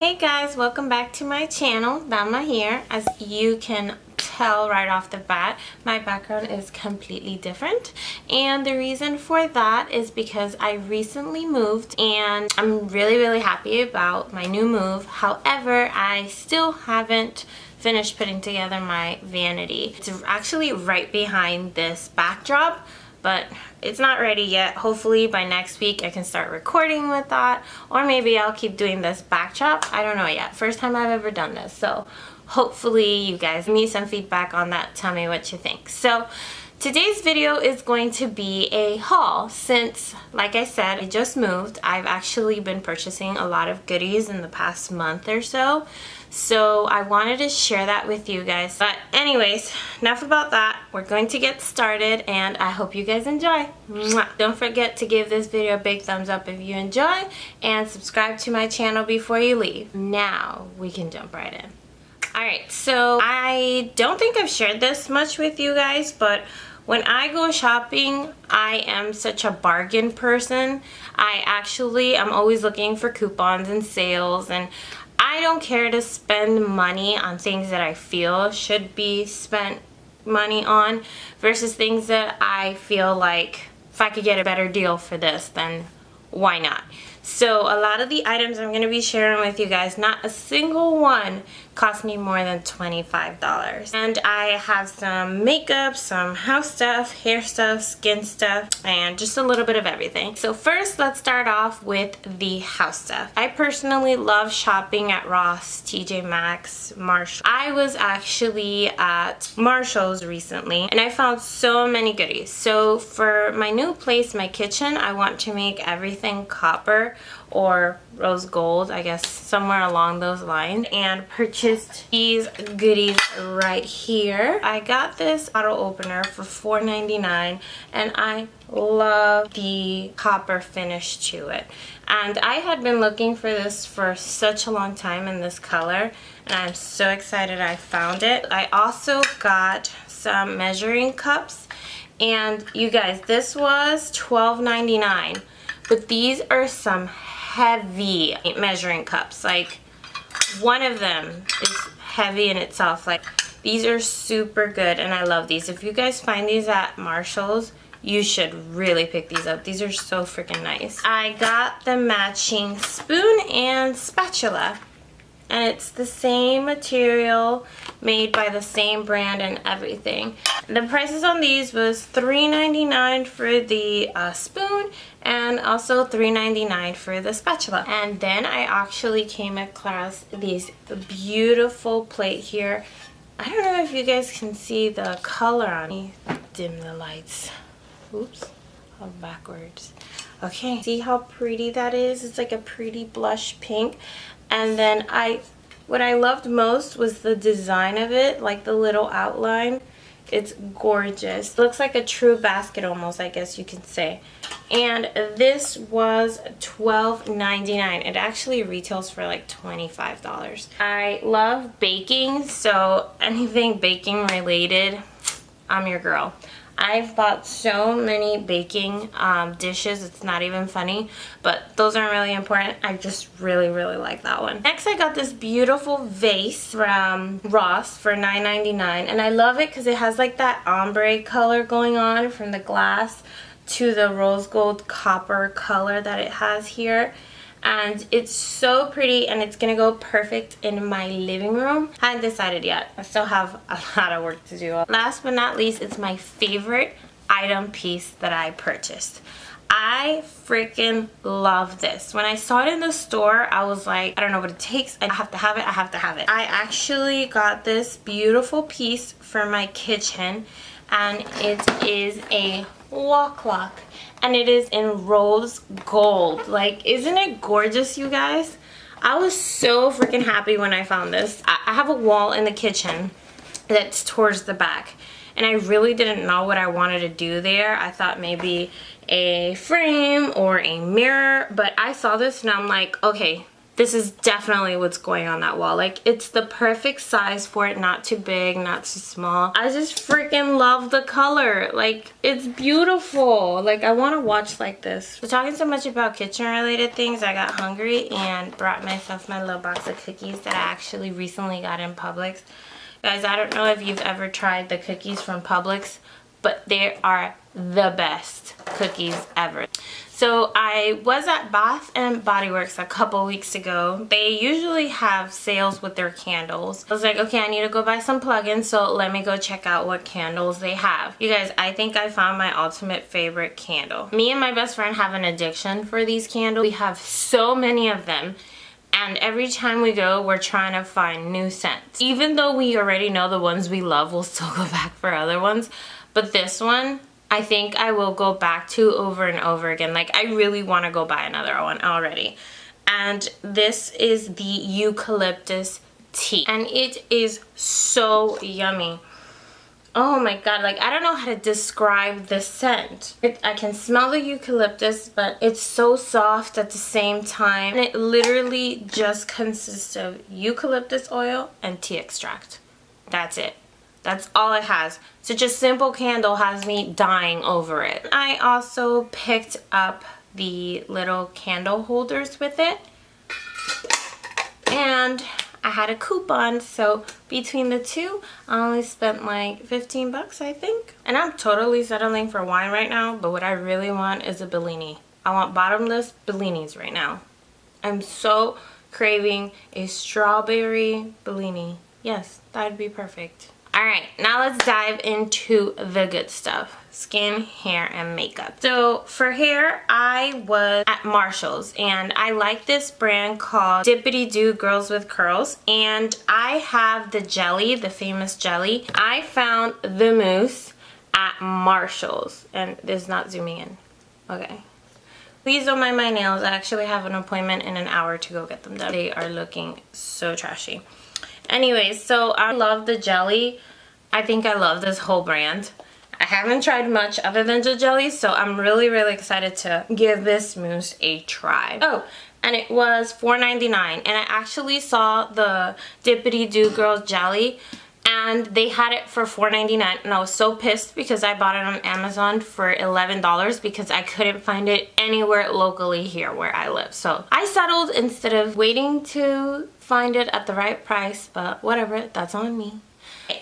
Hey guys, welcome back to my channel. Dama here. As you can tell right off the bat, my background is completely different, and the reason for that is because I recently moved and I'm really happy about my new move. However, I still haven't finished putting together my vanity. It's actually right behind this backdrop, but it's not ready yet. Hopefully by next week I can start recording with that, or maybe I'll keep doing this backdrop. I don't know yet. First time I've ever done this, so hopefully you guys give me some feedback on that. Tell me what you think. So today's video is going to be a haul. Since, like I said, I just moved, I've actually been purchasing a lot of goodies in the past month or so. So I wanted to share that with you guys. But anyways, enough about that. We're going to get started and I hope you guys enjoy. Mwah. Don't forget to give this video a big thumbs up if you enjoy and subscribe to my channel before you leave. Now we can jump right in. Alright, so I don't think I've shared this much with you guys, but when I go shopping, I am such a bargain person. I'm always looking for coupons and sales, and I don't care to spend money on things that I feel should be spent money on versus things that I feel like if I could get a better deal for this, then why not? So a lot of the items I'm going to be sharing with you guys, not a single one cost me more than $25. And I have some makeup, some house stuff, hair stuff, skin stuff, and just a little bit of everything. So first, let's start off with the house stuff. I personally love shopping at Ross, TJ Maxx, Marshall. I was actually at Marshall's recently and I found so many goodies. So for my new place, my kitchen, I want to make everything copper or rose gold, I guess somewhere along those lines, and purchased these goodies right here. I got this bottle opener for $4.99 and I love the copper finish to it, and I had been looking for this for such a long time in this color, and I'm so excited I found it. I also got some measuring cups, and you guys, this was $12.99, but these are some heavy measuring cups. Like, one of them is heavy in itself. Like, these are super good and I love these. If you guys find these at Marshall's, you should really pick these up. These are so freaking nice. I got the matching spoon and spatula, and it's the same material, made by the same brand and everything. The prices on these was $3.99 for the spoon and also $3.99 for the spatula. And then I actually came across these beautiful plate here. I don't know if you guys can see the color on it. Dim the lights. Oops, I'm backwards. Okay, see how pretty that is? It's like a pretty blush pink. And then what I loved most was the design of it, like the little outline. It's gorgeous. Looks like a true basket almost, I guess you can say. And this was $12.99. It actually retails for like $25. I love baking, so anything baking related, I'm your girl. I've bought so many baking dishes, it's not even funny, but those aren't really important. I just really like that one. Next, I got this beautiful vase from Ross for $9.99, and I love it because it has like that ombre color going on from the glass to the rose gold copper color that it has here. And it's so pretty, and it's gonna go perfect in my living room. I haven't decided yet. I still have a lot of work to do. Last but not least, it's my favorite item piece that I purchased. I freaking love this. When I saw it in the store, I was like, I don't know what it takes. I have to have it. I have to have it. I actually got this beautiful piece for my kitchen, and it is a wall clock. And it is in rose gold. Like, isn't it gorgeous, you guys? I was so freaking happy when I found this. I have a wall in the kitchen that's towards the back, and I really didn't know what I wanted to do there. I thought maybe a frame or a mirror, but I saw this and I'm like, okay, this is definitely what's going on that wall. Like, it's the perfect size for it, not too big, not too small. I just freaking love the color. Like, it's beautiful. Like, I want to watch like this. So talking so much about kitchen related things, I got hungry and brought myself my little box of cookies that I actually recently got in Publix. Guys, I don't know if you've ever tried the cookies from Publix, but they are the best cookies ever. So I was at Bath and Body Works a couple weeks ago. They usually have sales with their candles. I was like, okay, I need to go buy some plugins, so let me go check out what candles they have. You guys, I think I found my ultimate favorite candle. Me and my best friend have an addiction for these candles. We have so many of them. And every time we go, we're trying to find new scents. Even though we already know the ones we love, we'll still go back for other ones. But this one, I think I will go back to over and over again. Like, I really want to go buy another one already. And this is the eucalyptus tea. And it is so yummy. Oh my god, like, I don't know how to describe the scent. I can smell the eucalyptus, but it's so soft at the same time. And it literally just consists of eucalyptus oil and tea extract. That's it. That's all it has. Such a simple candle has me dying over it. I also picked up the little candle holders with it. And I had a coupon, so between the two, I only spent like 15 bucks, I think. And I'm totally settling for wine right now, but what I really want is a Bellini. I want bottomless Bellinis right now. I'm so craving a strawberry Bellini. Yes, that'd be perfect. Alright, now let's dive into the good stuff. Skin, hair, and makeup. So for hair, I was at Marshall's and I like this brand called Dippity-do Girls with Curls, and I have the jelly, the famous jelly. I found the mousse at Marshall's, and this is not zooming in. Okay. Please don't mind my nails. I actually have an appointment in an hour to go get them done. They are looking so trashy. Anyways, so I love the jelly. I think I love this whole brand. I haven't tried much other than the jelly, so I'm really excited to give this mousse a try. Oh, and it was $4.99, and I actually saw the Dippity-do Girls jelly, and they had it for $4.99, and I was so pissed because I bought it on Amazon for $11 because I couldn't find it anywhere locally here where I live. So I settled instead of waiting to find it at the right price, but whatever, that's on me.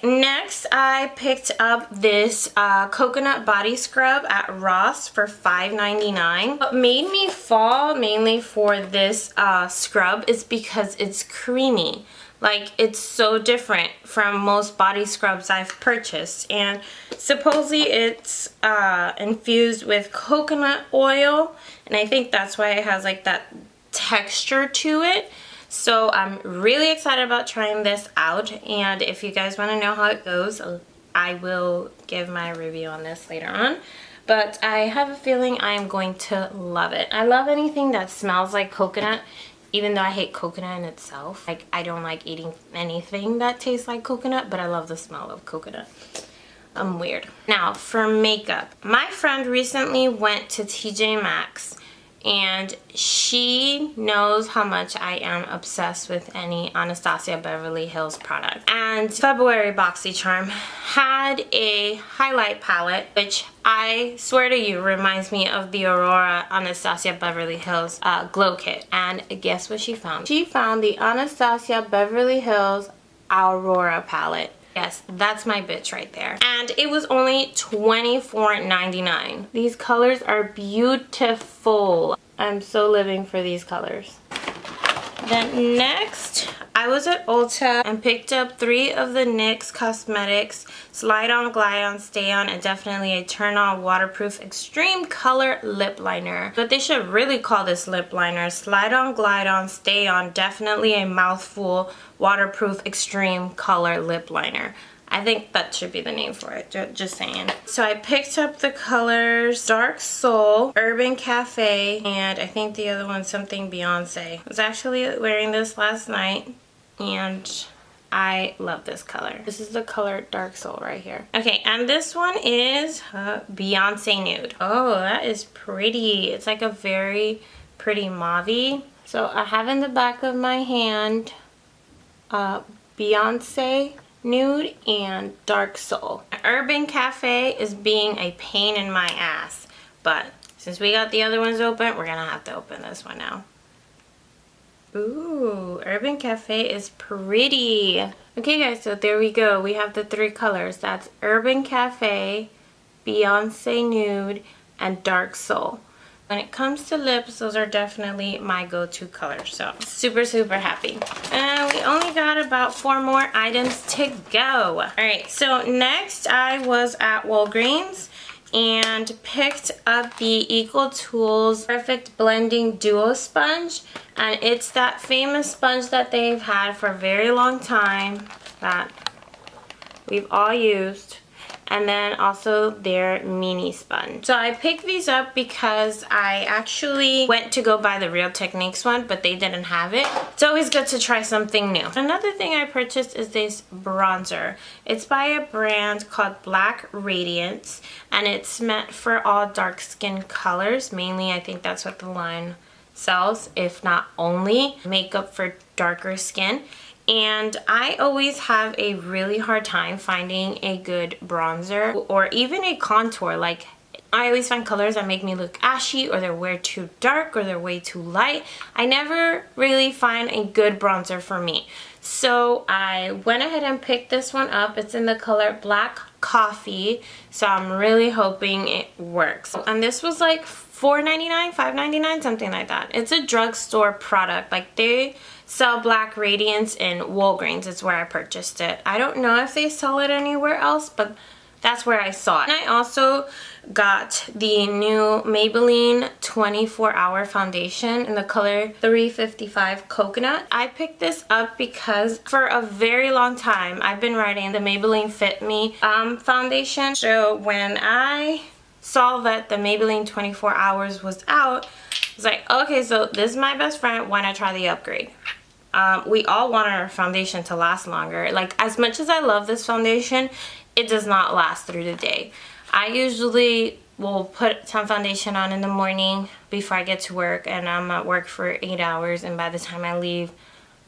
Next, I picked up this coconut body scrub at Ross for $5.99. What made me fall mainly for this scrub is because it's creamy. Like, it's so different from most body scrubs I've purchased. And supposedly it's infused with coconut oil, and I think that's why it has like that texture to it. So I'm really excited about trying this out, and if you guys want to know how it goes, I will give my review on this later on. But I have a feeling I am going to love it. I love anything that smells like coconut, even though I hate coconut in itself. Like, I don't like eating anything that tastes like coconut, but I love the smell of coconut. I'm weird. Now, for makeup. My friend recently went to TJ Maxx, and she knows how much I am obsessed with any Anastasia Beverly Hills product. And February BoxyCharm had a highlight palette, which I swear to you reminds me of the Aurora Anastasia Beverly Hills Glow Kit. And guess what she found? She found the Anastasia Beverly Hills Aurora palette. Yes, that's my bitch right there. And it was only $24.99. These colors are beautiful. I'm so living for these colors. Then next, I was at Ulta and picked up 3 of the NYX Cosmetics Slide On, Glide On, Stay On, and definitely a Turn On Waterproof Extreme Color Lip Liner. But they should really call this lip liner Slide On, Glide On, Stay On, definitely a mouthful waterproof extreme color lip liner. I think that should be the name for it, just saying. So I picked up the colors Dark Soul, Urban Cafe, and I think the other one's something Beyoncé. I was actually wearing this last night, and I love this color. This is the color Dark Soul right here. Okay, and this one is Beyoncé Nude. Oh, that is pretty. It's like a very pretty mauve-y. So I have in the back of my hand Beyoncé Nude and Dark Soul. Urban Cafe is being a pain in my ass, but since we got the other ones open, we're gonna have to open this one now. Ooh, Urban Cafe is pretty. Okay guys, so there we go. We have the 3 colors. That's Urban Cafe, Beyoncé Nude, and Dark Soul. When it comes to lips, those are definitely my go-to colors. So super, super happy. And we only got about 4 more items to go. All right, so next I was at Walgreens and picked up the EcoTools Perfect Blending Duo Sponge. And it's that famous sponge that they've had for a very long time that we've all used. And then also their mini sponge. So I picked these up because I actually went to go buy the Real Techniques one, but they didn't have it. It's always good to try something new. Another thing I purchased is this bronzer. It's by a brand called Black Radiance, and it's meant for all dark skin colors. Mainly, I think that's what the line sells, if not only makeup for darker skin. And I always have a really hard time finding a good bronzer or even a contour. Like, I always find colors that make me look ashy, or they're way too dark, or they're way too light. I never really find a good bronzer for me. So I went ahead and picked this one up. It's in the color Black Coffee, so I'm really hoping it works. And this was like $4.99, $5.99, something like that. It's a drugstore product. Like, they sell Black Radiance in Walgreens. It's where I purchased it. I don't know if they sell it anywhere else, but that's where I saw it. And I also got the new Maybelline 24-Hour Foundation in the color 355 Coconut. I picked this up because for a very long time I've been writing the Maybelline Fit Me foundation. So when I saw that the Maybelline 24 Hours was out, I was like, okay, so this is my best friend. Why not try the upgrade? We all want our foundation to last longer. Like, as much as I love this foundation, it does not last through the day. I usually will put some foundation on in the morning before I get to work, and I'm at work for 8 hours, and by the time I leave,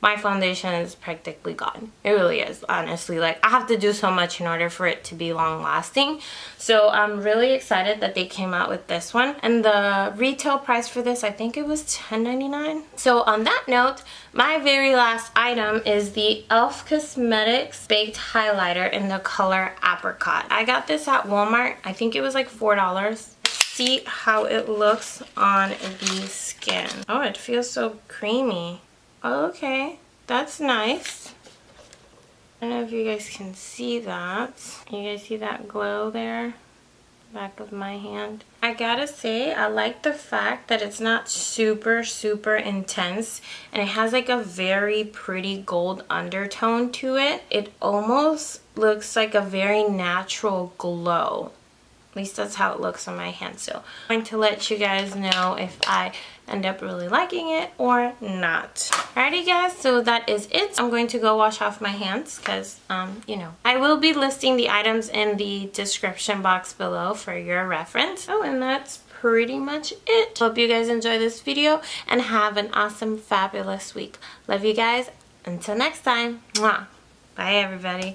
my foundation is practically gone. It really is, honestly. Like, I have to do so much in order for it to be long lasting. So I'm really excited that they came out with this one. And the retail price for this, I think it was $10.99. So on that note, my very last item is the e.l.f.Cosmetics Baked Highlighter in the color Apricot. I got this at Walmart. I think it was like $4. See how it looks on the skin. Oh, it feels so creamy. Okay, that's nice. I don't know if you guys can see that. You guys see that glow there? Back of my hand. I gotta say, I like the fact that it's not super, super intense, and it has like a very pretty gold undertone to it. It almost looks like a very natural glow. At least that's how it looks on my hand. So I'm going to let you guys know if I end up really liking it or not. Alrighty guys, so that is it. I'm going to go wash off my hands because, you know, I will be listing the items in the description box below for your reference. Oh, and that's pretty much it. Hope you guys enjoy this video and have an awesome, fabulous week. Love you guys. Until next time. Mwah. Bye everybody.